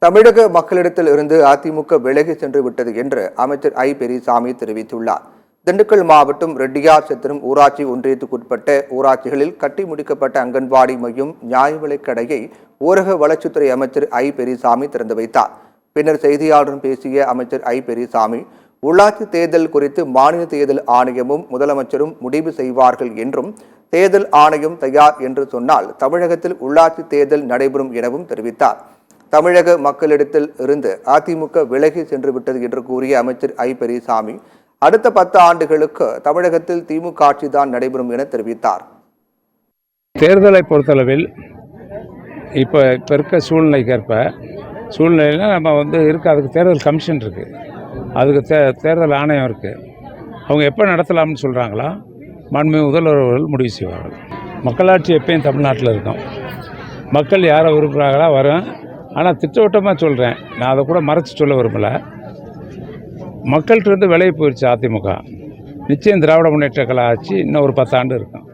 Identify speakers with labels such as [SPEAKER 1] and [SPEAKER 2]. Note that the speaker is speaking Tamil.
[SPEAKER 1] தமிழக மக்களிடத்தில் இருந்து அதிமுக விலகி சென்று விட்டது என்று அமைச்சர் ஐ பெரியசாமி தெரிவித்துள்ளார். திண்டுக்கல் மாவட்டம் ரெட்டியார்சத்திரம் ஊராட்சி ஒன்றியத்துக்குட்பட்ட ஊராட்சிகளில் கட்டி முடிக்கப்பட்ட அங்கன்வாடி மையம் நியாய விலைக் கடையை ஊரக வளர்ச்சித்துறை அமைச்சர் ஐ பெரியசாமி திறந்து வைத்தார். பின்னர் செய்தியாளருடன் பேசிய அமைச்சர் ஐ பெரியசாமி, உள்ளாட்சி தேர்தல் குறித்து மாநில தேர்தல் ஆணையமும் முதலமைச்சரும் முடிவு செய்வார்கள் என்றும், தேர்தல் ஆணையம் தயார் என்று சொன்னால் தமிழகத்தில் உள்ளாட்சி தேர்தல் நடைபெறும் எனவும் தெரிவித்தார். தமிழக மக்களிடத்தில் இருந்து அதிமுக விலகி சென்று விட்டது என்று கூறிய அமைச்சர் ஐ பெரியசாமி, அடுத்த 10 ஆண்டுகளுக்கு தமிழகத்தில் திமுக ஆட்சிதான் நடைபெறும் என தெரிவித்தார்.
[SPEAKER 2] தேர்தலை பொறுத்தளவில் இப்போ இருக்க சூழ்நிலைக்கேற்ப சூழ்நிலையில் நம்ம அதுக்கு தேர்தல் கமிஷன் இருக்குது, அதுக்கு தேர்தல் ஆணையம் இருக்குது. அவங்க எப்போ நடத்தலாம்னு சொல்கிறாங்களா மாண்புமிகு முதல்வர் அவர்கள் முடிவு செய்வார்கள். மக்களாட்சி எப்பயும் தமிழ்நாட்டில் இருக்கும். மக்கள் யாரை விரும்புகிறாங்களா வரும். ஆனால் திட்டவட்டமாக சொல்கிறேன், நான் அதை கூட மறைச்சி சொல்ல விரும்பலை. மக்கள்கிட்ட விலகி போயிடுச்சு அதிமுக. நிச்சயம் திராவிட முன்னேற்ற கழக ஆட்சி இன்னும் ஒரு 10 ஆண்டு இருக்கும்.